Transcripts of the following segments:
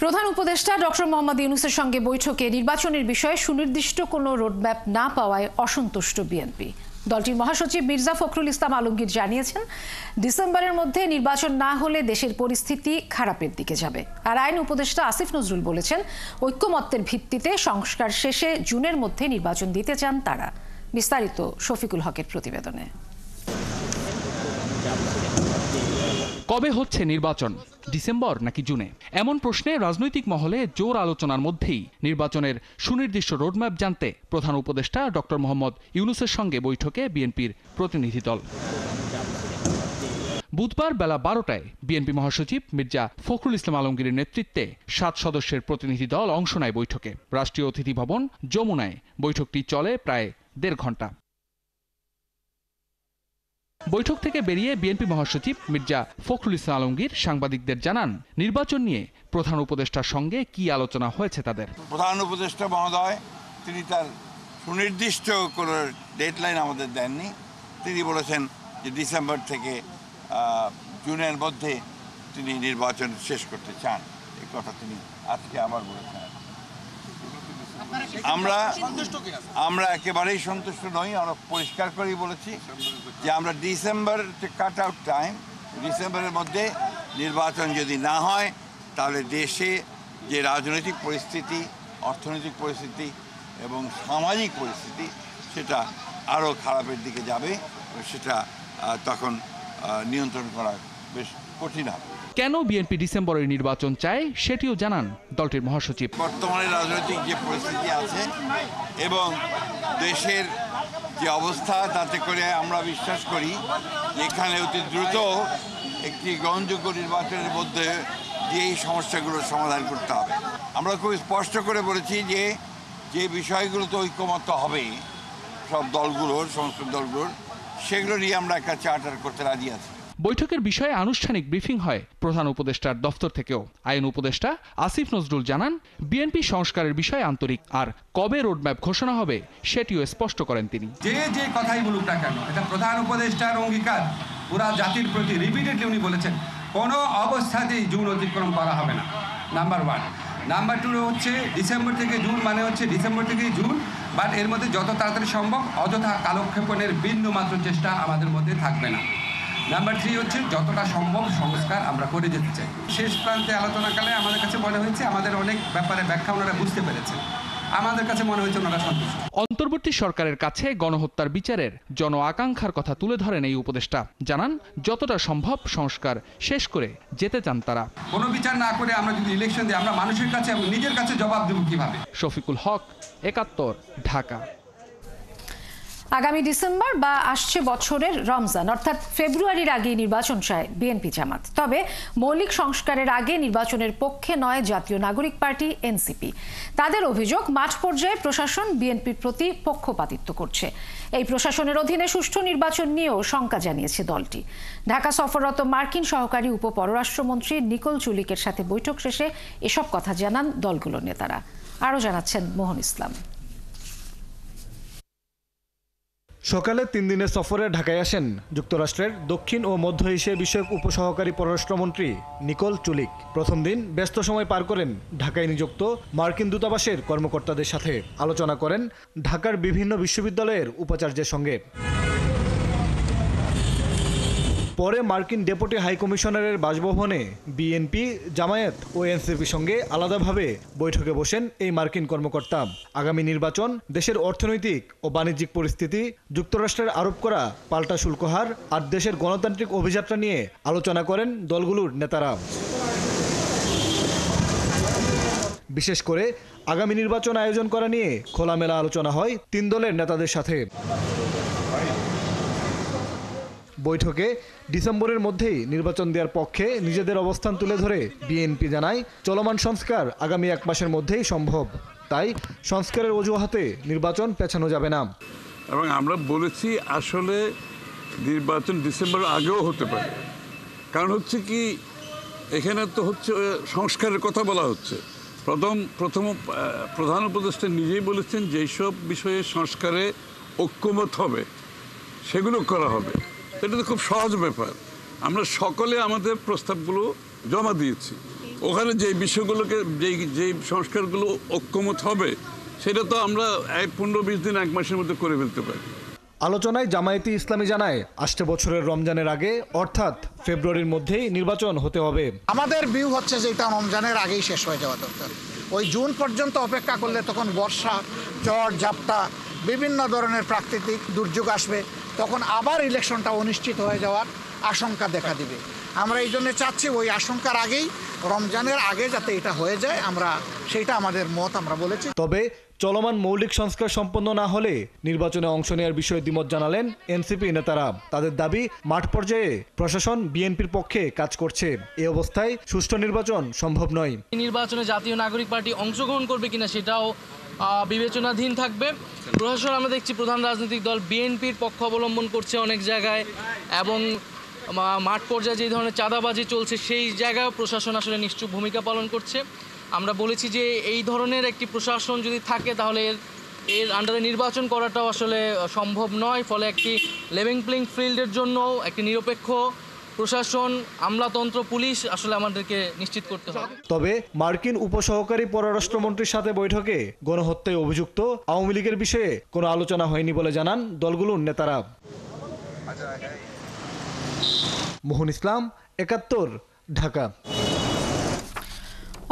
প্রধান উপদেষ্টা ডক্টর মোহাম্মদ ইউনূসের সঙ্গে বৈঠকে নির্বাচনের বিষয়ে সুনির্দিষ্ট কোনো রোডম্যাপ না পাওয়ায় অসন্তুষ্ট বিএনপি। দলটির মহাসচিব মির্জা ফখরুল ইসলাম আলমগীর জানিয়েছেন, ডিসেম্বরের মধ্যে নির্বাচন না হলে দেশের পরিস্থিতি খারাপের দিকে যাবে। আর আইন উপদেষ্টা আসিফ নজরুল বলেছেন, ঐক্যমত্যের ভিত্তিতে সংস্কার শেষে জুনের মধ্যে নির্বাচন দিতে চান তারা। বিস্তারিত শফিকুল হকের প্রতিবেদনে। কবে হচ্ছে নির্বাচন, ডিসেম্বর নাকি জুনে? এমন প্রশ্নে রাজনৈতিক মহলে জোর আলোচনার মধ্যেই নির্বাচনের সুনির্দিষ্ট রোডম্যাপ জানতে প্রধান উপদেষ্টা ডক্টর মোহাম্মদ ইউনূসের সঙ্গে বৈঠকে বিএনপির প্রতিনিধি দল। বুধবার বেলা 12টায় বিএনপি মহাসচিব মির্জা ফখরুল ইসলাম আলমগীরের নেতৃত্বে 7 সদস্যের প্রতিনিধি দল অংশ নেয় বৈঠকে। রাষ্ট্রীয় অতিথি ভবন যমুনায় বৈঠকটি চলে প্রায় 1.5 ঘণ্টা। বৈঠক থেকে বেরিয়ে বিএনপি মহাসচিব মির্জা ফখরুল ইসলাম আলমগীর সাংবাদিকদের জানান, নির্বাচন নিয়ে প্রধান উপদেষ্টার সঙ্গে কি আলোচনা হয়েছে তাদের। প্রধান উপদেষ্টা মহোদয় তিনি তার সুনির্দিষ্ট কোনো ডেডলাইন আমাদের দেননি। তিনি বলেছেন যে ডিসেম্বর থেকে জুনের মধ্যে তিনি নির্বাচন শেষ করতে চান। এই কথা তিনি আজকে আবার বলেছেন। আমরা একেবারেই সন্তুষ্ট নই। আমরা পরিষ্কার করেই বলেছি যে আমরা ডিসেম্বর কাট আউট টাইম, ডিসেম্বরের মধ্যে নির্বাচন যদি না হয় তাহলে দেশে যে রাজনৈতিক পরিস্থিতি, অর্থনৈতিক পরিস্থিতি এবং সামাজিক পরিস্থিতি সেটা আরও খারাপের দিকে যাবে। সেটা তখন নিয়ন্ত্রণ করা বেশ কঠিন হবে। কেন বিএনপি ডিসেম্বরের নির্বাচন চায় সেটিও জানান দলটির মহাসচিব। বর্তমানে রাজনৈতিক যে পরিস্থিতি আছে এবং দেশের যে অবস্থা, তাতে করে আমরা বিশ্বাস করি এখানে অতি দ্রুত একটি গ্রহণযোগ্য নির্বাচনের মধ্যে যে এই সমস্যাগুলোর সমাধান করতে হবে। আমরা খুব স্পষ্ট করে বলেছি যে বিষয়গুলোতে ঐক্যমত্য হবে সব দলগুলোর, সমস্ত দলগুলোর, সেগুলো নিয়ে আমরা একটা চার্টার করতে রাজি আছি। বৈঠকের বিষয়ে আনুষ্ঠানিক ব্রিফিং হয় প্রধান উপদেষ্টার দফতর থেকেও। আইন উপদেষ্টা আসিফ নজরুল জানান, বিএনপি সংস্কারের বিষয়ে আন্তরিক, আর কবে রোডম্যাপ ঘোষণা হবে সেটিও স্পষ্ট করেন তিনি। যে কথাই বলুক না কেন, এটা প্রধান উপদেষ্টার অঙ্গীকার পুরা জাতির প্রতি। রিপিটেডলি উনি বলেছেন কোনো অবস্থাতেই জুন অতিক্রম করা হবে না, নাম্বার 1। নাম্বার 2 হচ্ছে ডিসেম্বর থেকে জুন, মানে হচ্ছে ডিসেম্বর থেকে জুন, বাট এর মধ্যে যত তাড়াতাড়ি সম্ভব অযথা কালক্ষেপণের বিন্দু মাত্র চেষ্টা আমাদের মধ্যে থাকবে না। নাম্বার 3 হচ্ছে যতটা সম্ভব সংস্কার আমরা করে যেতে চাই। শেষ প্রান্তে আলোচনাকালে আমাদের কাছে মনে হয়েছে আমাদের অনেক ব্যাপারে ব্যাখ্যা ওনারা বুঝতে পেরেছেন। আমাদের কাছে মনে হয়েছে ওনারা সন্তুষ্ট। অন্তর্বর্তী সরকারের কাছে গণহত্যার বিচারের জন আকাঙ্ক্ষার কথা তুলে ধরেন এই উপদেষ্টা। জানান, যতটা সম্ভব সংস্কার শেষ করে যেতে চান তারা। কোনো বিচার না করে আমরা যদি ইলেকশন দিই, আমরা মানুষের কাছে এবং নিজের কাছে জবাব দেব কিভাবে? শফিকুল হক, ৭১, ঢাকা। আগামী ডিসেম্বর বা আসছে বছরের রমজান অর্থাৎ ফেব্রুয়ারির আগে নির্বাচন চায় বিএনপি জামাত। তবে মৌলিক সংস্কারের আগে নির্বাচনের পক্ষে নয় জাতীয় নাগরিক পার্টি এনসিপি। তাদের অভিযোগ, মাঠ পর্যায়ে প্রশাসন বিএনপির প্রতি পক্ষপাতিত্ব করছে। এই প্রশাসনের অধীনে সুষ্ঠু নির্বাচন নিয়েও শঙ্কা জানিয়েছে দলটি। ঢাকা সফররত মার্কিন সহকারী উপপররাষ্ট্রমন্ত্রী নিকোল চুলিকের সাথে বৈঠক শেষে এসব কথা জানান দলগুলোর নেতারা। আরও জানাচ্ছেন মোহন ইসলাম। সকালে 3 দিনের সফরে ঢাকায় আসেন যুক্তরাষ্ট্রের দক্ষিণ ও মধ্য এশিয়া বিষয়ক উপসহকারী পররাষ্ট্রমন্ত্রী নিকোল চুলিক। প্রথম দিন ব্যস্ত সময় পার করেন ঢাকায় নিযুক্ত মার্কিন দূতাবাসের কর্মকর্তাদের সাথে। আলোচনা করেন ঢাকার বিভিন্ন বিশ্ববিদ্যালয়ের উপাচার্যের সঙ্গে। পরে মার্কিন ডেপুটি হাইকমিশনারের বাসভবনে বিএনপি, জামায়াত ও এনসিপির সঙ্গে আলাদাভাবে বৈঠকে বসেন এই মার্কিন কর্মকর্তা। আগামী নির্বাচন, দেশের অর্থনৈতিক ও বাণিজ্যিক পরিস্থিতি, যুক্তরাষ্ট্রের আরোপ করা পাল্টা শুল্ক হার আর দেশের গণতান্ত্রিক অভিযাত্রা নিয়ে আলোচনা করেন দলগুলোর নেতারা। বিশেষ করে আগামী নির্বাচন আয়োজন করা নিয়ে খোলামেলা আলোচনা হয় 3 দলের নেতাদের সাথে। বৈঠকে ডিসেম্বরের মধ্যেই নির্বাচন দেওয়ার পক্ষে নিজেদের অবস্থান তুলে ধরে বিএনপি জানায়, চলমান সংস্কার আগামী 1 মাসের মধ্যেই সম্ভব। তাই সংস্কারের অজুহাতে নির্বাচন পেছানো যাবে না। এবং আমরা বলেছি আসলে নির্বাচন ডিসেম্বর আগেও হতে পারে। কারণ হচ্ছে কি, এখানে তো হচ্ছে সংস্কারের কথা বলা হচ্ছে। প্রথম প্রধান উপদেষ্টা নিজেই বলেছেন যেই সব বিষয়ে সংস্কারে ঐক্যমত হবে সেগুলো করা হবে। এটা তো খুব সহজ ব্যাপার। আমরা সকলে আমাদের প্রস্তাবগুলো জমা দিয়েছি। ওখানে যে বিষয়গুলোকে যেই সংস্কারগুলো ঐক্যমত হবে সেটা তো আমরা 15-20 দিন 1 মাসের মধ্যে করে ফেলতে পারি। আলোচনায় জামায়াতে ইসলামী জানায় আসছে বছরের রমজানের আগে অর্থাৎ ফেব্রুয়ারির মধ্যেই নির্বাচন হতে হবে। আমাদের ভিউ হচ্ছে যে এটা রমজানের আগেই শেষ হয়ে যাওয়া দরকার। ওই জুন পর্যন্ত অপেক্ষা করলে তখন বর্ষা, ঝড় ঝাপটা, বিভিন্ন ধরনের প্রাকৃতিক দুর্যোগ আসবে, তখন আবার ইলেকশনটা অনিশ্চিত হয়ে যাওয়ার আশঙ্কা দেখা দিবে। আমরা এই জন্য চাচ্ছি ওই আশঙ্কার আগেই, রমজানের আগে যাতে এটা হয়ে যায়, আমরা সেইটা আমাদের মত আমরা বলেছি। তবে চলমান মৌলিক সংস্কার সম্পন্ন না হলে নির্বাচনে অংশ নেওয়ার বিষয়ে দ্বিমত জানালেন এনসিপি নেতারা। তাদের দাবি, মাঠ পর্যায়ে প্রশাসন বিএনপির পক্ষে কাজ করছে। এই অবস্থায় সুষ্ঠু নির্বাচন সম্ভব নয়। নির্বাচনে জাতীয় নাগরিক পার্টি অংশগ্রহণ করবে কিনা সেটাও বিবেচনাধীন থাকবে। প্রশাসন আমরা দেখছি প্রধান রাজনৈতিক দল বিএনপির পক্ষ অবলম্বন করছে অনেক জায়গায়, এবং মাঠ পর্যায়ে যে ধরনের চাঁদাবাজি চলছে সেই জায়গায় প্রশাসন আসলে নিশ্চুপ ভূমিকা পালন করছে। আমরা বলেছি যে এই ধরনের একটি প্রশাসন যদি থাকে তাহলে এর আন্ডারে নির্বাচন করাটাও আসলে সম্ভব নয়। ফলে একটি লেভেল প্লেইং ফিল্ডের জন্য একটি নিরপেক্ষ প্রশাসন, আমলাতন্ত্র, পুলিশ আসলে আমাদেরকে নিশ্চিত করতে হবে। তবে মার্কিন উপসহকারী পররাষ্ট্রমন্ত্রীর সাথে বৈঠকে গণহত্যায় অভিযুক্ত আওয়ামী লীগের বিষয়ে কোনো আলোচনা হয়নি বলে জানান দলগুলোর নেতারা। মোহন ইসলাম, ৭১, ঢাকা।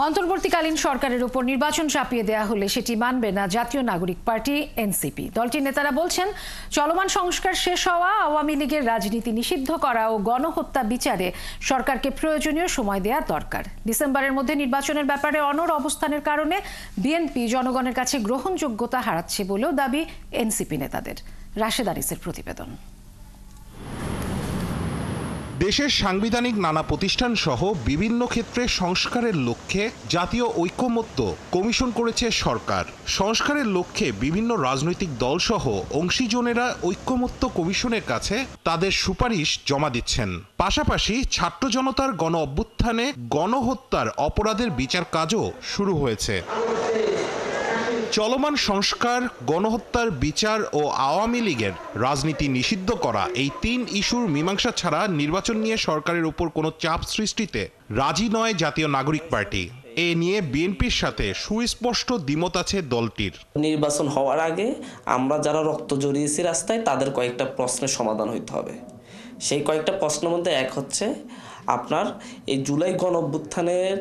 অন্তর্বর্তীকালীন সরকারের উপর নির্বাচন চাপিয়ে দেয়া হলে সেটি মানবে না জাতীয় নাগরিক পার্টি এনসিপি। দলটির নেতারা বলছেন, চলমান সংস্কার শেষ হওয়া, আওয়ামী লীগের রাজনীতি নিষিদ্ধ করা ও গণহত্যা বিচারে সরকারকে প্রয়োজনীয় সময় দেওয়া দরকার। ডিসেম্বরের মধ্যে নির্বাচনের ব্যাপারে অনড় অবস্থানের কারণে বিএনপি জনগণের কাছে গ্রহণযোগ্যতা হারাচ্ছে বলেও দাবি এনসিপি নেতাদের। রাশেদ আরিসের প্রতিবেদন। দেশের সাংবিধানিক নানা প্রতিষ্ঠান সহ বিভিন্ন ক্ষেত্রে সংস্কারের লক্ষ্যে জাতীয় ঐকমত্য কমিশন করেছে সরকার। সংস্কারের লক্ষ্যে বিভিন্ন রাজনৈতিক দল সহ অংশীজনেরা ঐকমত্য কমিশনের কাছে তাদের সুপারিশ জমা দিচ্ছেন। পাশাপাশি ছাত্র জনতার গণ অভ্যুত্থানে গণহত্যার অপরাধের বিচার কাজও শুরু হয়েছে। চলমান সংস্কার, গণহত্যার বিচার ও আওয়ামী লীগের রাজনীতি নিষিদ্ধ করা, এই ৩ ইস্যুর মীমাংসা ছাড়া নির্বাচন নিয়ে সরকারের উপর কোনো চাপ সৃষ্টিতে রাজি নয় জাতীয় নাগরিক পার্টি। এ নিয়ে বিএনপির সাথে সুস্পষ্ট দ্বিমত আছে দলটির। নির্বাচন হওয়ার আগে আমরা যারা রক্ত জড়িয়েছি রাস্তায়, তাদের কয়েকটা প্রশ্নের সমাধান হইতে হবে। সেই কয়েকটা প্রশ্নের মধ্যে এক হচ্ছে আপনার এই জুলাই গণ অভ্যুত্থানের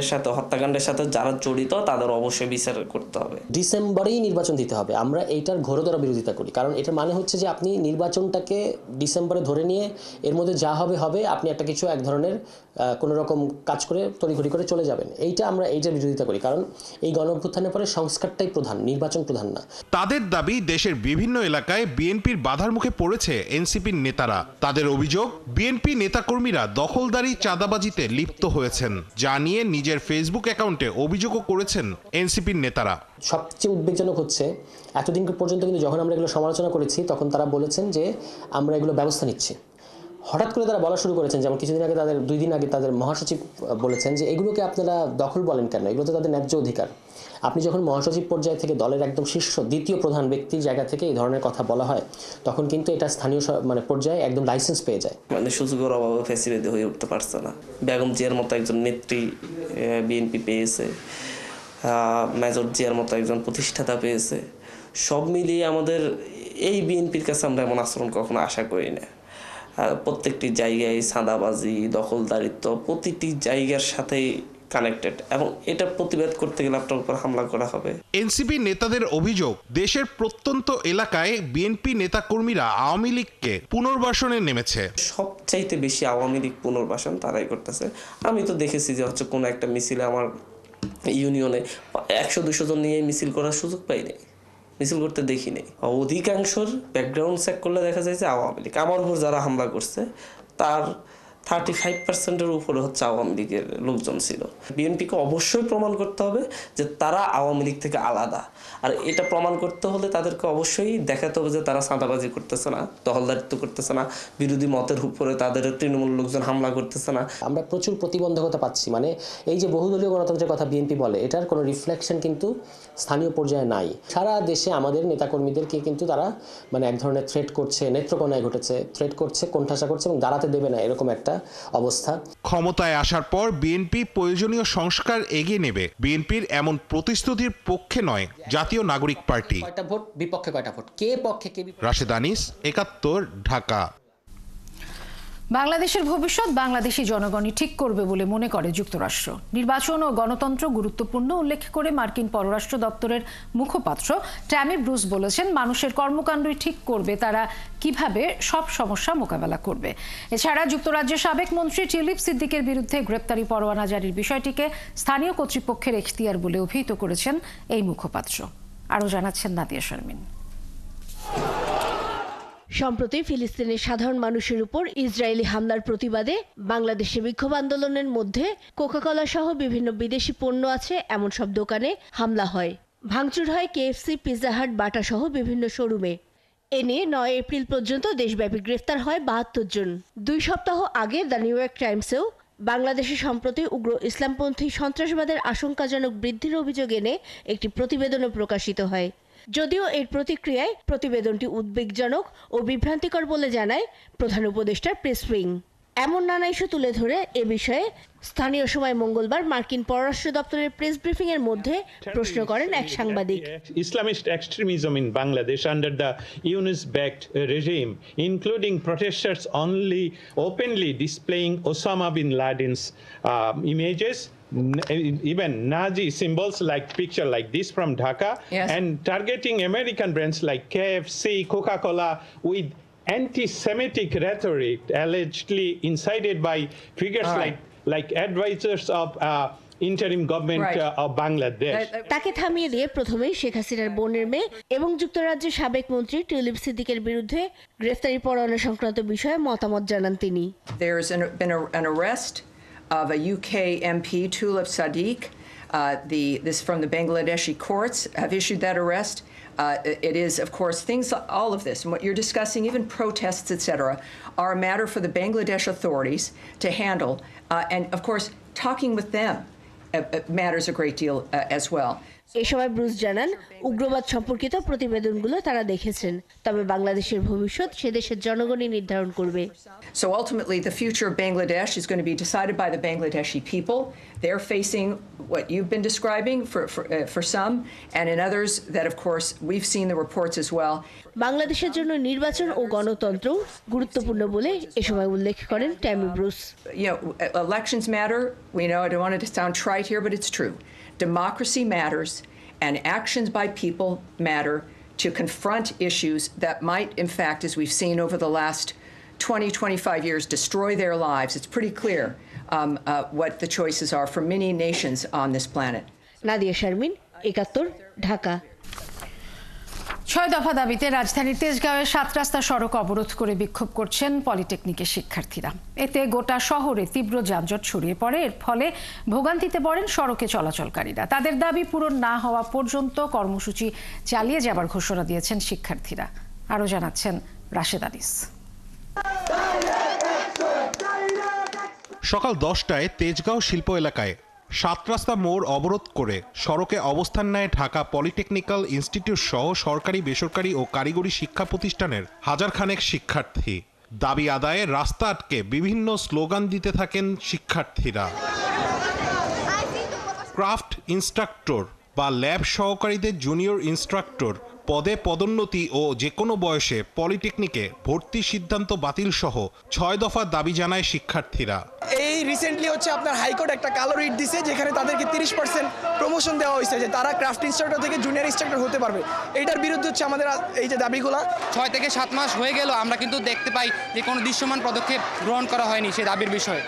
সাথে, হত্যাকাণ্ডের সাথে যারা জড়িত তাদের অবশ্যই বিচার করতে হবে। ডিসেম্বরেই নির্বাচন দিতে হবে। আমরা এইটার ঘোরতর বিরোধিতা করি, কারণ এটার মানে হচ্ছে যে আপনি নির্বাচনটাকে ডিসেম্বরে ধরে নিয়ে এর মধ্যে যা হবে হবে, আপনি একটা কিছু এক ধরনের কোনো রকম কাজ করে তড়িঘড়ি করে চলে যাবেন। আমরা এইটার বিরোধিতা করি, কারণ এই গণ অভ্যুত্থানের পরে সংস্কারটাই প্রধান, নির্বাচন প্রধান না। তাদের দাবি, দেশের বিভিন্ন এলাকায় বিএনপির বাধার মুখে পড়েছে এনসিপির নেতারা। তাদের অভিযোগ, বিএনপি নেতাকর্মীরা দখলদারি, চাঁদাবাজিতে লিপ্ত হয়েছেন, যা নিয়ে নিজের ফেসবুক অ্যাকাউন্টে অভিযোগও করেছেন এনসিপির নেতারা। সবচেয়ে উদ্বেগজনক হচ্ছে, এতদিন পর্যন্ত কিন্তু যখন আমরা এগুলো সমালোচনা করেছি তখন তারা বলেছেন যে আমরা এগুলো ব্যবস্থা নিচ্ছি। হঠাৎ করে তারা বলা শুরু করেছেন, যেমন কিছুদিন আগে 2 দিন আগে তাদের মহাসচিব বলেছেন যে এগুলোকে আপনারা দখল বলেন কেন, এগুলো তো তাদের ন্যায্য অধিকার। আপনি যখন মহাসচিব পর্যায় থেকে দলের একদম শীর্ষ দ্বিতীয় প্রধান ব্যক্তির জায়গা থেকে এই ধরনের কথা বলা হয়, তখন কিন্তু এটা স্থানীয় পর্যায়ে একদম লাইসেন্স পেয়ে যায়। সুযোগের অভাবে ফ্যাসিলিটি হয়ে উঠতে পারছে না। বেগম জিয়ার মতো একজন নেত্রী বিএনপি পেয়েছে, মেজর জিয়ার মতো একজন প্রতিষ্ঠাতা পেয়েছে। সব মিলিয়ে আমাদের এই বিএনপির কাছে আমরা এমন আচরণ কখনো আশা করি না। প্রত্যেকটি জায়গায় চাঁদাবাজি, দখলদারিত্ব প্রতিটি জায়গার সাথেই কানেক্টেড, এবং এটা প্রতিবাদ করতে গেলে আপনার উপর হামলা করা হবে। এনসিপি নেতাদের অভিযোগ, দেশের প্রত্যন্ত এলাকায় বিএনপি নেতাকর্মীরা আওয়ামী লীগকে পুনর্বাসনে নেমেছে। সবচাইতে বেশি আওয়ামী লীগ পুনর্বাসন তারাই করতেছে। আমি তো দেখেছি যে হচ্ছে কোনো একটা মিছিলে আমার ইউনিয়নে 100-200 জন নিয়ে মিছিল করার সুযোগ পাইনি, মিছিল করতে দেখিনি। অধিকাংশর ব্যাকগ্রাউন্ড চেক করলে দেখা যায় যে আওয়ামী লীগ। আমার উপর যারা হামলা করছে তার 35%-এর উপরে হচ্ছে আওয়ামী লীগের লোকজন ছিল। বিএনপিকে অবশ্যই প্রমাণ করতে হবে যে তারা আওয়ামী লীগ থেকে আলাদা, আর এটা প্রমাণ করতে হলে তাদেরকে অবশ্যই দেখাতে হবে যে তারা চাঁদাবাজি করতেছে না, দখলদারিত্ব করতেছে না, বিরোধী মতের উপরে তাদের তৃণমূল লোকজন হামলা করতেছে না। আমরা প্রচুর প্রতিবন্ধকতা পাচ্ছি, মানে এই যে বহুদলীয় গণতন্ত্রের কথা বিএনপি বলে, এটার কোনো রিফ্লেকশন কিন্তু স্থানীয় পর্যায়ে নাই। সারা দেশে আমাদের নেতাকর্মীদেরকে কিন্তু তারা এক ধরনের থ্রেট করছে, নেত্রকোনায় ঘটেছে, থ্রেট করছে, কোণঠাসা করছে এবং দাঁড়াতে দেবে না, এরকম একটা অবস্থা। ক্ষমতায় আসার পর বিএনপি প্রয়োজনীয় সংস্কার এগিয়ে নেবে, বিএনপির এমন প্রতিশ্রুতির পক্ষে নয় জাতীয় নাগরিক পার্টি। কয়টা ভোট, বিপক্ষে কয়টা ভোট, কে পক্ষে কে বিপক্ষে। রাশেদ আনিস, ৭১, ঢাকা। বাংলাদেশের ভবিষ্যৎ বাংলাদেশি জনগণই ঠিক করবে বলে মনে করে যুক্তরাষ্ট্র। নির্বাচন ও গণতন্ত্র গুরুত্বপূর্ণ উল্লেখ করে মার্কিন পররাষ্ট্র দপ্তরের মুখপাত্র ট্যামি ব্রুস বলেছেন, মানুষের কর্মকাণ্ডই ঠিক করবে তারা কিভাবে সব সমস্যা মোকাবেলা করবে। এছাড়া যুক্তরাজ্যের সাবেক মন্ত্রী টিউলিপ সিদ্দিকের বিরুদ্ধে গ্রেপ্তারি পরোয়ানা জারির বিষয়টিকে স্থানীয় কর্তৃপক্ষের এখতিয়ার বলে অভিহিত করেছেন এই মুখপাত্র। আরও জানাচ্ছেন নাদিয়া শারমিন। সম্প্রতি ফিলিস্তিনের সাধারণ মানুষের উপর ইসরায়েলি হামলার প্রতিবাদে বাংলাদেশে বিক্ষোভ আন্দোলনের মধ্যে কোকাকোলা সহ বিভিন্ন বিদেশি পণ্য আছে এমন সব দোকানে হামলা হয়। ভাঙচুর হয় কেএফসি, পিৎজা হাট, বাটা সহ বিভিন্ন শোরুমে। এ নিয়ে ৯ এপ্রিল পর্যন্ত দেশব্যাপী গ্রেফতার হয় ৭২ জন। ২ সপ্তাহ আগে দ্য নিউ ইয়র্ক টাইমসেও বাংলাদেশে সম্প্রতি উগ্র ইসলামপন্থী সন্ত্রাসবাদের আশঙ্কাজনক বৃদ্ধির অভিযোগ এনে একটি প্রতিবেদনও প্রকাশিত হয়। যদিও এর প্রতিক্রিয়ায় প্রতিবেদনটি উদ্বেগজনক ও বিভ্রান্তিকর বলে জানায় প্রধান উপদেষ্টার প্রেস উইং। এমন নানা ইস্যু তুলে ধরে এ বিষয়ে স্থানীয় সময় মঙ্গলবার মার্কিন পররাষ্ট্র দপ্তরের প্রেস ব্রিফিং এর মধ্যে প্রশ্ন করেন এক সাংবাদিক। Islamist extremism in Bangladesh under the Yunus-backed regime, including protesters only openly displaying Osama bin Laden's images, even Nazi symbols like picture like this from Dhaka, yes, and targeting American brands like KFC, Coca-Cola with anti-Semitic rhetoric allegedly incited by figures like advisors of interim government of Bangladesh. তাকে থামিয়ে দিয়ে প্রথমেই শেখ হাসিনার বোনের মেয়ে এবং যুক্তরাজ্যের সাবেক মন্ত্রী টিউলিপ সিদ্দিকের বিরুদ্ধে গ্রেফতারি পরোয়ানা সংক্রান্ত বিষয়ে মতামত জানান তিনি। There's been an arrest of a UK MP, Tulip Siddiq. This from the Bangladeshi courts have issued that arrest. It is, of course, things, all of this, and what you're discussing, even protests, etc., are a matter for the Bangladesh authorities to handle. And, of course, talking with them matters a great deal as well. এ সময় Bruce জানান, উগ্রবাদ সম্পর্কিত প্রতিবেদনগুলো তারা দেখেছেন, তবে বাংলাদেশের ভবিষ্যৎ সে দেশের জনগণই নির্ধারণ করবে। So ultimately, the future of Bangladesh is going to be decided by the Bangladeshi people. They're facing what you've been describing for some, and in others that, of course, we've seen the reports as well. বাংলাদেশের জন্য নির্বাচন ও গণতন্ত্র গুরুত্বপূর্ণ বলে এ সময় উল্লেখ করেন Tammy Bruce. You know, elections matter. We know, I don't want it to sound trite here, but it's true. Democracy matters, and actions by people matter to confront issues that might, in fact, as we've seen over the last 20, 25 years, destroy their lives. It's pretty clear what the choices are for many nations on this planet. Nadia Sharmin, ৭১, Dhaka. ৬ দফা দাবিতে রাজধানীর তেজগাঁওয়ের ৭ রাস্তা সড়ক অবরোধ করে বিক্ষোভ করছেন পলিটেকনিকের শিক্ষার্থীরা। এতে গোটা শহরে তীব্র যানজট ছড়িয়ে পড়ে। এর ফলে ভোগান্তিতে পড়েন সড়কে চলাচলকারীরা। তাদের দাবি পূরণ না হওয়া পর্যন্ত কর্মসূচি চালিয়ে যাবার ঘোষণা দিয়েছেন শিক্ষার্থীরা। আরও জানাচ্ছেন রাশেদ আনিস। সকাল 10টায় তেজগাঁও শিল্প এলাকায় ৭ রাস্তা মোড় অবরোধ করে সড়কে অবস্থান নেয় ঢাকা পলিটেকনিক্যাল ইনস্টিটিউট সহ সরকারি, বেসরকারি ও কারিগরি শিক্ষা প্রতিষ্ঠানের হাজারখানেক শিক্ষার্থী। দাবি আদায়ে রাস্তা আটকে বিভিন্ন স্লোগান দিতে থাকেন শিক্ষার্থীরা। ক্রাফট ইনস্ট্রাক্টর বা ল্যাব সহকারীদের জুনিয়র ইনস্ট্রাক্টর পদে পদোন্নতি ও যে কোনো বয়সে পলিটেকনিকে ভর্তি সিদ্ধান্ত বাতিল সহ ৬ দফা দাবি জানায় শিক্ষার্থীরা। এই রিসেন্টলি হচ্ছে আপনার হাইকোর্ট একটা কালো রিট দিছে, যেখানে তাদেরকে 30% প্রমোশন দেওয়া হয়েছে, যে তারা ক্রাফট ইনস্ট্রাক্টর থেকে জুনিয়র ইনস্ট্রাক্টর হতে পারবে। এইটার বিরুদ্ধে হচ্ছে আমাদের এই যে দাবিগুলো। 6 থেকে 7 মাস হয়ে গেল, আমরা কিন্তু দেখতে পাই যে কোনো দৃশ্যমান পদক্ষেপ গ্রহণ করা হয়নি সেই দাবির বিষয়ে।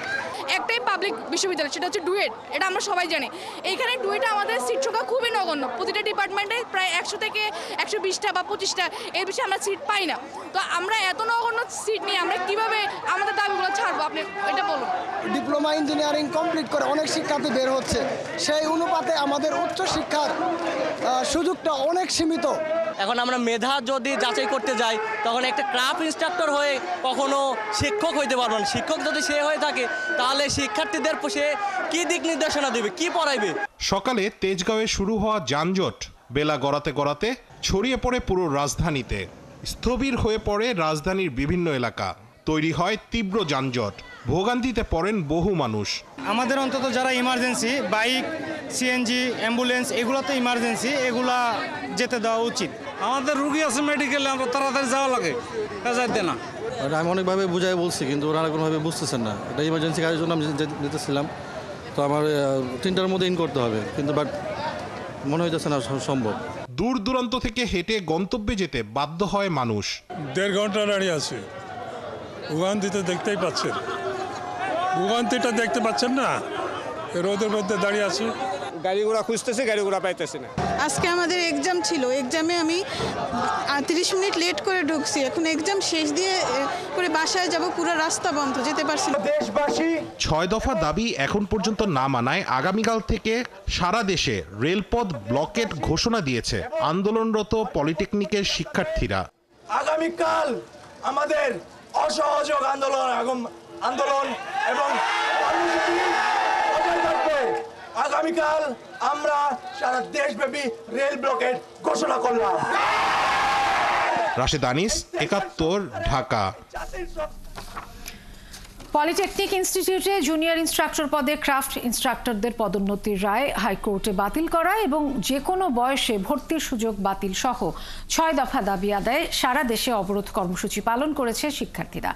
একটাই পাবলিক বিশ্ববিদ্যালয়, সেটা হচ্ছে ডুয়েট। এটা আমরা সবাই জানি। এইখানে ডুয়েটে আমাদের সিট সংখ্যা খুবই নগণ্য। প্রতিটা ডিপার্টমেন্টে প্রায় 100 থেকে 120টা বা 25টা, এর বেশি আমরা সিট পাই না। তো আমরা এত নগণ্য সিট নিয়ে আমরা কিভাবে আমাদের দাবিগুলো ছাড়বো, আপনি এটা বলুন। ডিপ্লোমা ইঞ্জিনিয়ারিং কমপ্লিট করে অনেক শিক্ষার্থী বের হচ্ছে, সেই অনুপাতে আমাদের উচ্চ শিক্ষার সুযোগটা অনেক সীমিত। এখন আমরা মেধা যদি যাচাই করতে যাই, তখন একটা ক্রাফট ইনস্ট্রাক্টর হয়ে কখনো শিক্ষক হইতে পারবো না। শিক্ষক যদি সে হয়ে থাকে, তাহলে শিক্ষার্থীদের সে কি দিক নির্দেশনা দেবে, কি পড়াইবে? সকালে তেজগাঁওয়ে শুরু হওয়া যানজট বেলা গড়াতে গড়াতে ছড়িয়ে পড়ে পুরো রাজধানীতে। স্থবির হয়ে পড়ে রাজধানীর বিভিন্ন এলাকা, তৈরি হয় তীব্র যানজট। ভোগান্তিতে পড়েন বহু মানুষ। আমাদের অন্তত যারা ইমার্জেন্সি বাইক, সিএনজি, অ্যাম্বুলেন্স, এগুলো তো ইমার্জেন্সি, এগুলা যেতে দেওয়া উচিত। আমাদের রুগী আছে মেডিকেলে, আমরা তাড়াতাড়ি যাওয়া লাগে, যাইতে না। আমি অনেকভাবে বুঝাই বলছি, কিন্তু ওনারা কোনোভাবে বুঝতেছেন না। এটা ইমার্জেন্সি কাজের জন্য আমি যেতেছিলাম, তো আমার 3টার মধ্যে ইন করতে হবে, কিন্তু বাট মনে হইতেছে না সম্ভব। দূর দূরান্ত থেকে হেঁটে গন্তব্যে যেতে বাধ্য হয় মানুষ। 1.5 ঘন্টা দাঁড়িয়ে আছে, ভোগান্তিতে দেখতেই পাচ্ছেন, ভোগান্তিটা দেখতে পাচ্ছেন না, রোদের মধ্যে দাঁড়িয়ে আছে। গাড়ি ঘোড়া খুঁজতেছে, গাড়ি ঘোড়া পাইতেছে না। আজকে আমাদের এক্সাম ছিল, এক্সামে আমি 30 মিনিট লেট করে ঢুকছি, এখন এক্সাম শেষ দিয়ে করে বাসায় যাব, পুরো রাস্তা বন্ধ, যেতে পারছি না। দেশবাসী 6 দফা দাবি এখন পর্যন্ত না মানায় আগামীকাল থেকে সারা দেশে রেলপথ ব্লকেট ঘোষণা দিয়েছে আন্দোলনরত পলিটেকনিকের শিক্ষার্থীরা। আগামীকাল আমাদের অসহযোগ আন্দোলন এবং আগামীকাল আমরা সারা দেশব্যাপী রেল ব্লকেট ঘোষণা করলাম। রাশেদ আনিস, 71, ঢাকা। পলিটেকনিক ইনস্টিটিউটে জুনিয়র ইনস্ট্রাক্টর পদে ক্রাফট ইনস্ট্রাক্টরদের পদোন্নতির রায় হাইকোর্টে বাতিল করা এবং যে কোনো বয়সে ভর্তির সুযোগ বাতিল সহ 6 দফা দাবি আদায়ে সারা দেশে অবরোধ কর্মসূচি পালন করেছে শিক্ষার্থীরা।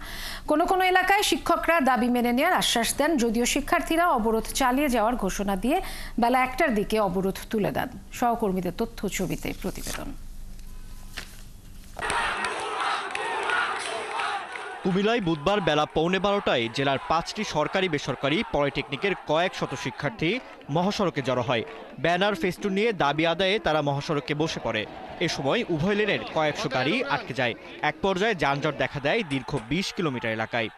কোনো কোনো এলাকায় শিক্ষকরা দাবি মেনে নেওয়ার আশ্বাস দেন, যদিও শিক্ষার্থীরা অবরোধ চালিয়ে যাওয়ার ঘোষণা দিয়ে বেলা 1টার দিকে অবরোধ তুলে দেন। সহকর্মীদের তথ্য ছবিতে প্রতিবেদন। কুমিল্লায় বুধবার বেলা 11:15টায় জেলার 5টি সরকারি বেসরকারি পলিটেকনিকের কয়েক শত শিক্ষার্থী মহাসড়কে জড়ো হয়। ব্যানার ফেস্টুন নিয়ে দাবি আদায়ে তারা মহাসড়কে বসে পড়ে। এ সময় উভয় লেনের কয়েকশো গাড়ি আটকে যায়। এক পর্যায়ে যানজট দেখা দেয় দীর্ঘ 20 কিলোমিটার এলাকায়।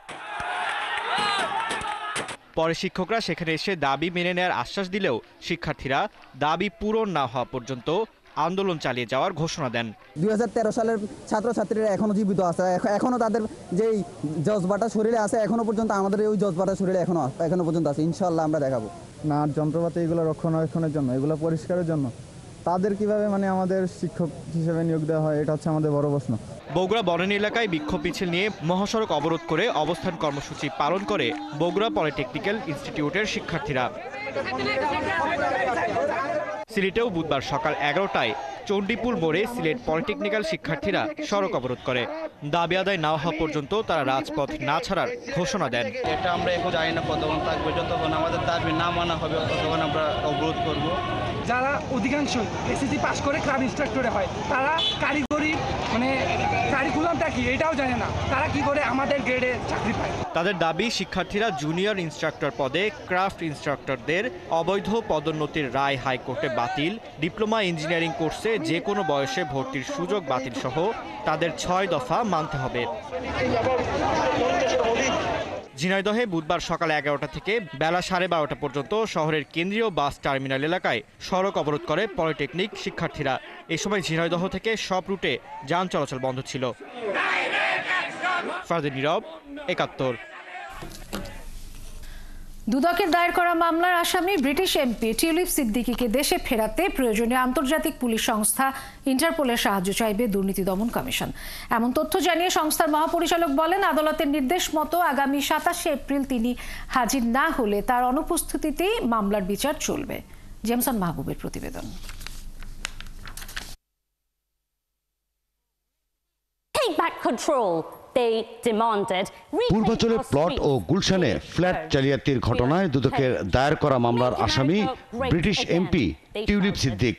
পরে শিক্ষকরা সেখানে এসে দাবি মেনে নেওয়ার আশ্বাস দিলেও শিক্ষার্থীরা দাবি পূরণ না হওয়া পর্যন্ত আন্দোলন চালিয়ে যাওয়ার ঘোষণা দেন। 2013 সালের ছাত্রছাত্রীরা এখনো জীবিত আছে, এখনো তাদের যেই জজবাটা শরীরে আছে, এখনো পর্যন্ত আমাদের ওই জজবাটা শরীরে এখনো পর্যন্ত আছে। ইনশাআল্লাহ আমরা দেখাবো। না, যন্ত্রপাতি এগুলো রক্ষণাবেক্ষণের জন্য, এগুলো পরিষ্কারের জন্য তাদের কিভাবে আমাদের শিক্ষক হিসেবে নিয়োগ দেওয়া হয়, এটা হচ্ছে আমাদের বড় প্রশ্ন। বগুড়া বনানী এলাকায় বিক্ষোভ মিছিল নিয়ে মহাসড়ক অবরোধ করে অবস্থান কর্মসূচি পালন করে বগুড়া পলিটেকনিক্যাল ইনস্টিটিউটের শিক্ষার্থীরা। সিলেটেও বুধবার সকাল 11টায় চণ্ডীপুর মোড়ে সিলেট পলিটেকনিক্যাল শিক্ষার্থীরা সড়ক অবরোধ করে। দাবি আদায় না হওয়া পর্যন্ত তারা রাজপথ না ছাড়ার ঘোষণা দেন। এটা আমরা এখন জানি না কতক্ষণ থাকবে, যতক্ষণ আমাদের দাবি না মানা হবে ততক্ষণ আমরা অবরোধ করব। যারা অধিকাংশ এসএসসি পাস করে ক্লাব ইনস্ট্রাক্টরে হয়, তারা কারিগরি কারিকুলামটা কি এটাও জানে না, তারা কি করে আমাদের গ্রেডে চাকরি পায়। তাদের দাবি শিক্ষার্থীরা জুনিয়র ইনস্ট্রাক্টর পদে ক্রাফট ইনস্ট্রাক্টরদের অবৈধ পদোন্নতির রায় হাইকোর্টে বাতিল, ডিপ্লোমা ইঞ্জিনিয়ারিং কোর্সে যে কোনো বয়সে ভর্তির সুযোগ বাতিল সহ তাদের 6 দফা মানতে হবে। ঝিনাইদহে বুধবার সকাল 11টা থেকে বেলা 12:30 পর্যন্ত শহরের কেন্দ্রীয় বাস টার্মিনাল এলাকায় সড়ক অবরোধ করে পলিটেকনিক শিক্ষার্থীরা। এই সময় ঝিনাইদহ থেকে সব রুটে যান চলাচল বন্ধ ছিল। ফারদিন নীরব, 71। দুদকের দায়ের করা মামলার আসামি ব্রিটিশ এমপি টিউলিপ সিদ্দিকীকে দেশে ফেরাতে প্রয়োজনীয় আন্তর্জাতিক পুলিশ সংস্থা ইন্টারপোলের সাহায্য চাইবে দুর্নীতি দমন কমিশন। এমন তথ্য জানিয়ে সংস্থার মহাপরিচালক বলেন, আদালতের নির্দেশ মতো আগামী 27 এপ্রিল তিনি হাজির না হলে তার অনুপস্থিতিতেই মামলার বিচার চলবে। জেমসন মাহবুবের প্রতিবেদন। পূর্বাঞ্চলের প্লট ও গুলশানে ফ্ল্যাট জালিয়াতির ঘটনায় দুদকের দায়ের করা মামলার আসামি ব্রিটিশ এমপি টিউলিপ সিদ্দিক।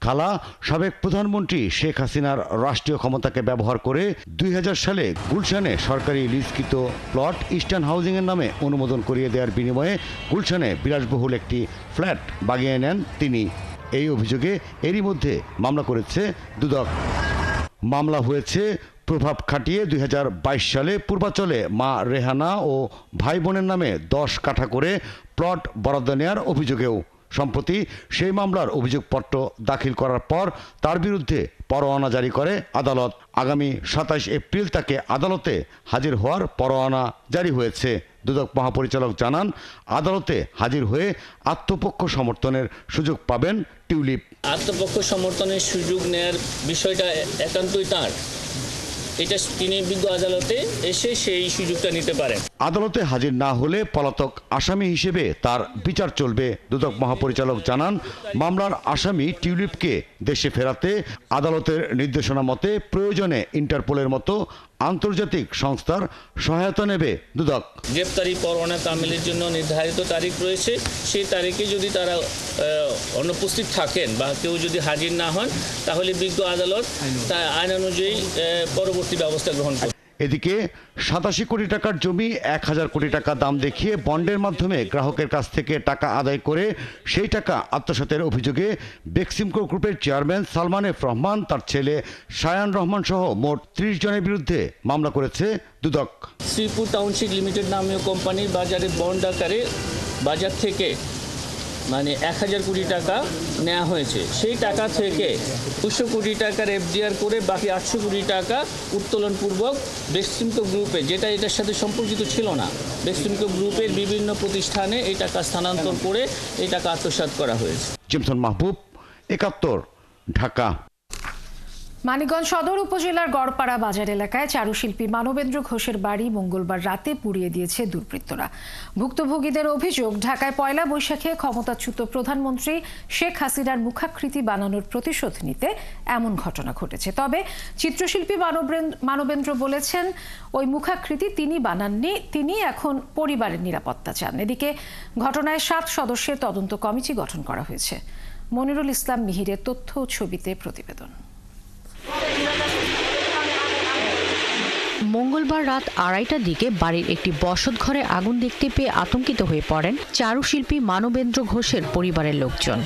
খালা সাবেক প্রধানমন্ত্রী শেখ হাসিনার রাষ্ট্রীয় ক্ষমতাকে ব্যবহার করে 2000 সালে গুলশানে সরকারি লিজকৃত প্লট ইস্টার্ন হাউজিং এর নামে অনুমোদন করিয়ে দেওয়ার বিনিময়ে গুলশানে বিলাসবহুল একটি ফ্ল্যাট বাগিয়ে নেন তিনি। এই অভিযোগে এরই মধ্যে মামলা করেছে দুদক। মামলা হয়েছে প্রভাব খাটিয়ে 2022 সালে পূর্বাঞ্চলে মা রেহানা ও ভাই বোনের নামে 10 কাঠা করে প্লট বরাদ্দ নেওয়ার অভিযোগেও। সম্প্রতি সেই মামলার অভিযোগপত্র দাখিল করার পর তার বিরুদ্ধে পরোয়ানা জারি করে আদালত। আগামী 27 এপ্রিল তাকে আদালতে হাজির হওয়ার পরোয়ানা জারি হয়েছে। দুদক মহাপরিচালক জানান, আদালতে হাজির হয়ে আত্মপক্ষ সমর্থনের সুযোগ পাবেন টিউলিপ। আত্মপক্ষ সমর্থনের সুযোগ নেয়ার বিষয়টা একান্তই তার, এটা তিনি বিজ্ঞ আদালতে এসে সেই সুযোগটা নিতে পারেন। আদালতে হাজির না হলে পলাতক আসামি হিসেবে তার বিচার চলবে। দুদক মহাপরিচালক জানান, মামলার আসামি টিউলিপকে দেশে ফেরাতে আদালতের নির্দেশনা মতে প্রয়োজনে ইন্টারপোলের মতো আন্তর্জাতিক সংস্থার সহায়তা নেবে দুদক। গ্রেপ্তারি পরোয়ানা তামিলের জন্য নির্ধারিত তারিখ রয়েছে, সেই তারিখে যদি তারা অনুপস্থিত থাকেন বা কেউ যদি হাজির না হন, তাহলে বিজ্ঞ আদালত তা আইন অনুযায়ী পরবর্তী ব্যবস্থা গ্রহণ করবে। এদিকে 87 কোটি টাকার জমি 1000 কোটি টাকা দাম দেখিয়ে বন্ডের মাধ্যমে গ্রাহকের কাছ থেকে টাকা আদায় করে সেই টাকা আত্মসাতের অভিযোগে বেক্সিমকো গ্রুপের চেয়ারম্যান সালমান এফ রহমান, তার ছেলে শায়ান রহমান সহ মোট 30 জনের বিরুদ্ধে মামলা করেছে দুদক। শ্রীপুর টাউনশিপ লিমিটেড নামীয় কোম্পানির বাজারে বন্ড আকারে বাজার থেকে 1000 কোটি টাকা নেওয়া হয়েছে। সেই টাকা থেকে 200 কোটি টাকার এফডিআর করে বাকি 800 কোটি টাকা উত্তোলনপূর্বক বেক্সিমকো গ্রুপে, যেটা এটার সাথে সম্পর্কিত ছিল না, বেক্সিমকো গ্রুপের বিভিন্ন প্রতিষ্ঠানে এই টাকা স্থানান্তর করে এই টাকা আত্মসাৎ করা হয়েছে। জিমসন মাহবুব, 71, ঢাকা। মানিকগঞ্জ সদর উপজেলার গড়পাড়া বাজার এলাকায় চারুশিল্পী মানবেন্দ্র ঘোষের বাড়ি মঙ্গলবার রাতে পুড়িয়ে দিয়েছে দুর্বৃত্তরা। ভুক্তভোগীদের অভিযোগ, ঢাকায় পয়লা বৈশাখে ক্ষমতাচ্যুত প্রধানমন্ত্রী শেখ হাসিনার মুখাকৃতি বানানোর প্রতিশোধ নিতে এমন ঘটনা ঘটেছে। তবে চিত্রশিল্পী মানবেন্দ্র বলেছেন, ওই মুখাকৃতি তিনি বানাননি, তিনি এখন পরিবারের নিরাপত্তা চান। এদিকে ঘটনায় 7 সদস্যের তদন্ত কমিটি গঠন করা হয়েছে। মনিরুল ইসলাম মিহিরের তথ্য ও ছবিতে প্রতিবেদন। মঙ্গলবার রাত 2:30টার দিকে বাড়ির একটি বসত ঘরে আগুন দেখতে পেয়ে আতঙ্কিত হয়ে পড়েন চারুশিল্পী মানবেন্দ্র ঘোষের পরিবারের লোকজন।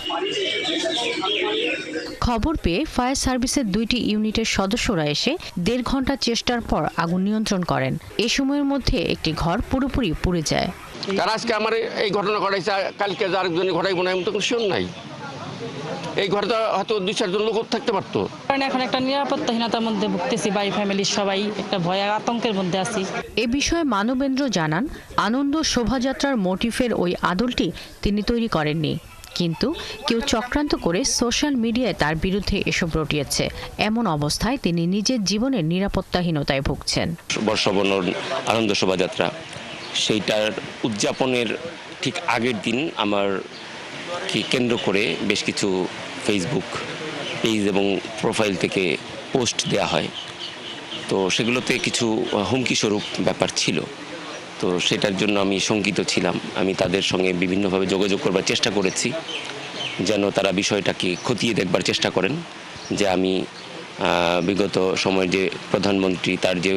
খবর পেয়ে ফায়ার সার্ভিসের 2টি ইউনিটের সদস্যরা এসে 1.5 ঘন্টা চেষ্টার পর আগুন নিয়ন্ত্রণ করেন। এই সময়ের মধ্যে একটি ঘর পুরোপুরি পুড়ে যায়। তারা আজকে আমার এই ঘটনা ঘটাইছে, কালকে আরেকজনের ঘটাইব না, এমন তো কোনো শিওর নাই। এই ঘরে তো হয়তো 2-4 জন লোক থাকতে পারতো। এখন একটা নিরাপত্তাহীনতার মধ্যে ভুগতেছি, বাড়ি ফ্যামিলির সবাই একটা ভয় আতঙ্কের মধ্যে আছি। এ বিষয়ে মানবেন্দ্র জানান, আনন্দ শোভাযাত্রার মোটিফের ওই আদলটি তিনি তৈরি করেননি, কিন্তু কেউ চক্রান্ত করে সোশ্যাল মিডিয়ায় তার বিরুদ্ধে এসব রটিয়েছে। এমন অবস্থায় তিনি নিজের জীবনের নিরাপত্তাহীনতায় ভুগছেন। বর্ষবরণ আনন্দ শোভাযাত্রা, সেইটার উদযাপনের ঠিক আগের দিন আমার কি কেন্দ্র করে বেশ কিছু ফেসবুক পেজ এবং প্রোফাইল থেকে পোস্ট দেয়া হয়। তো সেগুলোতে কিছু হুমকি স্বরূপ ব্যাপার ছিল। তো সেটার জন্য আমি শঙ্কিত ছিলাম। আমি তাদের সঙ্গে বিভিন্নভাবে যোগাযোগ করবার চেষ্টা করেছি, যেন তারা বিষয়টাকে খতিয়ে দেখবার চেষ্টা করেন যে আমি বিগত সময়ের যে প্রধানমন্ত্রী তার যে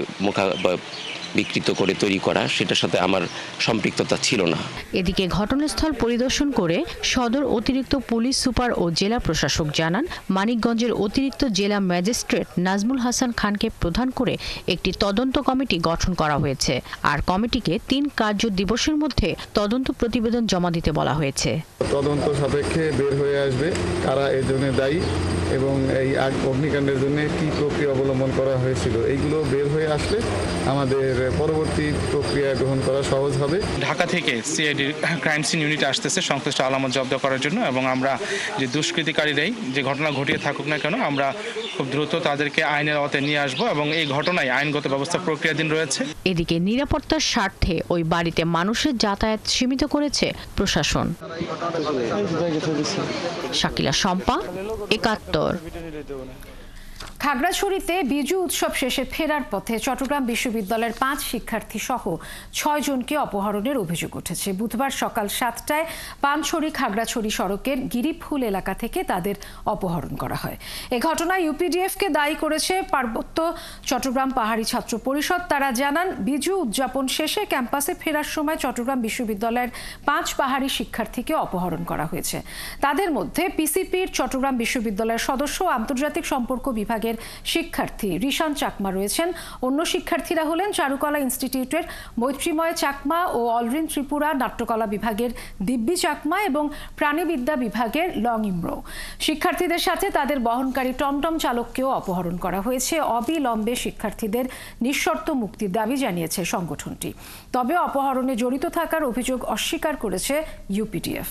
বিকৃত করে তৈরি করা, সেটার সাথে আমার সম্পৃক্ততা ছিল না। এদিকে ঘটনাস্থল পরিদর্শন করে সদর অতিরিক্ত পুলিশ সুপার ও জেলা প্রশাসক জানান, মানিকগঞ্জের অতিরিক্ত জেলা ম্যাজিস্ট্রেট নাজমুল হাসান খানকে প্রধান করে একটি তদন্ত কমিটি গঠন করা হয়েছে। আর কমিটিকে 3 কার্য দিবসের মধ্যে তদন্ত প্রতিবেদন জমা দিতে বলা হয়েছে। তদন্ত সাপেক্ষে বের হয়ে আসবে কারা এর জন্য দায়ী এবং এই অগ্নিকাণ্ডের জন্য কি প্রক্রিয়া অবলম্বন করা হয়েছিল। এইগুলো বের হয়ে আসলে আমাদের পরবর্তী প্রক্রিয়া গ্রহণ করা সহজ হবে। ঢাকা থেকে সিআইডির ক্রাইম সিন ইউনিট আসতেছে সংশ্লিষ্ট আলামত জব্দ করার জন্য, এবং আমরা যে দুষ্কৃতিকারীরাই যে ঘটনা ঘটিয়ে থাকুক না কেন, আমরা খুব দ্রুত তাদেরকে আইনের আওতায় নিয়ে আসবো এবং এই ঘটনায় আইনগত ব্যবস্থা প্রক্রিয়াধীন রয়েছে। এদিকে নিরাপত্তার স্বার্থে ওই বাড়িতে মানুষের যাতায়াত সীমিত করেছে প্রশাসন। শাকিলা শম্পা, 71। খাগড়াছড়িতে বিজু উৎসব শেষে ফেরার পথে চট্টগ্রাম বিশ্ববিদ্যালয়ের 5 শিক্ষার্থী সহ 6 জনকে অপহরণের অভিযোগ উঠেছে। বুধবার সকাল 7টায় পানছড়ি খাগড়াছড়ি সড়কের গিরিফুল এলাকা থেকে তাদের অপহরণ করা হয়। এ ঘটনায় ইউপিডিএফকে দায়ী করেছে পার্বত্য চট্টগ্রাম পাহাড়ি ছাত্র পরিষদ। তারা জানান, বিজু উদযাপন শেষে ক্যাম্পাসে ফেরার সময় চট্টগ্রাম বিশ্ববিদ্যালয়ের 5 পাহাড়ি শিক্ষার্থীকে অপহরণ করা হয়েছে। তাদের মধ্যে পিসিপির চট্টগ্রাম বিশ্ববিদ্যালয়ের সদস্য ও আন্তর্জাতিক সম্পর্ক বিভাগের শিক্ষার্থী রিশান চাকমা রয়েছেন। অন্য শিক্ষার্থীরা হলেন চারুকলা ইনস্টিটিউটের মৈত্রীময় চাকমা ও অলরিন ত্রিপুরা নাট্যকলা বিভাগের দিব্যি চাকমা এবং প্রাণীবিদ্যা বিভাগের লং ইমরো। শিক্ষার্থীদের সাথে তাদের বহনকারী টমটম চালককেও অপহরণ করা হয়েছে। অবিলম্বে শিক্ষার্থীদের নিঃশর্ত মুক্তির দাবি জানিয়েছে সংগঠনটি। তবে অপহরণে জড়িত থাকার অভিযোগ অস্বীকার করেছে ইউপিডিএফ।